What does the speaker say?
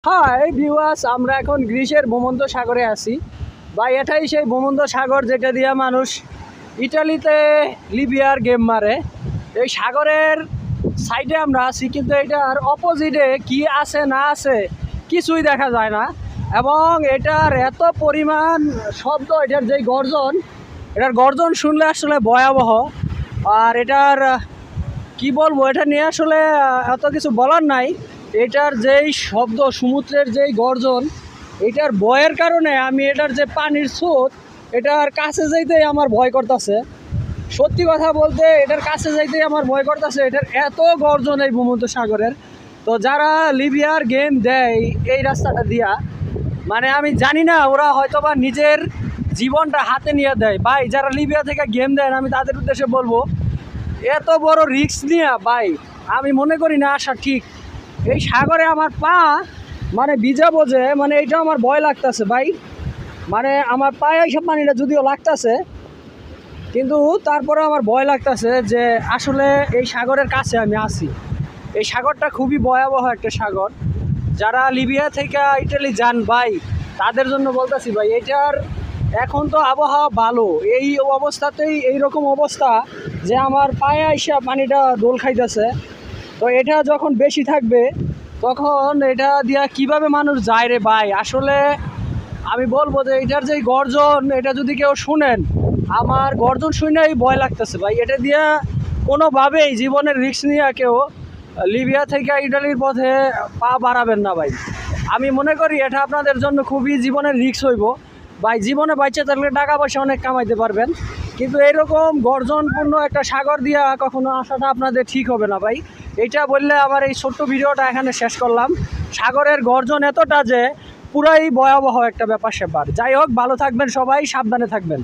Hi viewers, আমরা এখন গ্রিসের ভূমধ্য সাগরে আছি। বা এটাই সেই ভূমধ্য সাগর যেটা দিয়ে মানুষ ইটালিতে লিবিয়ার গেম মারে। এই সাগরের সাইডে আমরা আছি, কিন্তু এটার অপোজিটে কি আছে না আছে কিছুই দেখা যায় না। এবং এটার এত পরিমাণ শব্দ, এটার যেই গর্জন, এটার গর্জন শুনলে আসলে ভয়াবহ। আর এটার কি বলবো, এটা নিয়ে আসলে এত কিছু বলার নাই। এটার যেই শব্দ, সমুদ্রের যেই গর্জন, এটার ভয়ের কারণে আমি এটার যে পানির স্রোত, এটার কাছে যাইতেই আমার ভয় করতেছে। সত্যি কথা বলতে এটার কাছে যাইতেই আমার ভয় করতেছে, এটার এত গর্জন এই ভূমধ্য সাগরের। তো যারা লিবিয়ার গেম দেয় এই রাস্তাটা দিয়া, মানে আমি জানি না, ওরা হয়তো বা নিজের জীবনটা হাতে নিয়ে দেয়। ভাই, যারা লিবিয়া থেকে গেম দেন, আমি তাদের উদ্দেশ্যে বলবো, এত বড় রিস্ক নিয়ে ভাই আমি মনে করি না আসা ঠিক। এই সাগরে আমার পা মানে ভিজাবো যে, মানে এটা আমার ভয় লাগতেছে ভাই। মানে আমার পায়ে এইসব পানিটা যদিও লাগতেছে, কিন্তু তারপরে আমার ভয় লাগতেছে যে আসলে এই সাগরের কাছে আমি আছি। এই সাগরটা খুবই ভয়াবহ একটা সাগর। যারা লিবিয়া থেকে ইটালি যান ভাই, তাদের জন্য বলতেছি ভাই, এটার এখন তো আবহাওয়া ভালো, এই অবস্থাতেই এইরকম অবস্থা যে আমার পায়ে আইসা পানিটা দোল খাইতেছে। তো এটা যখন বেশি থাকবে, তখন এটা দিয়া কিভাবে মানুষ যায় রে ভাই। আসলে আমি বলবো যে এটার যে গর্জন, এটা যদি কেউ শুনেন, আমার গর্জন শুনেই ভয় লাগতেছে ভাই। এটা দিয়া কোনোভাবেই জীবনের রিস্ক নিয়ে কেউ লিবিয়া থেকে ইটালির পথে পা বাড়াবেন না ভাই। আমি মনে করি এটা আপনাদের জন্য খুবই জীবনের রিস্ক হইব ভাই। জীবনে বাঁচে থাকলে টাকা পয়সা অনেক কামাইতে পারবেন, কিন্তু এরকম গর্জনপূর্ণ একটা সাগর দিয়া কখনো আসাটা আপনাদের ঠিক হবে না ভাই। এটা বললে আমার এই ছোট্ট ভিডিওটা এখানে শেষ করলাম। সাগরের গর্জন এতটা যে পুরাই ভয়াবহ একটা ব্যাপার স্যাপার। যাই হোক, ভালো থাকবেন সবাই, সাবধানে থাকবেন।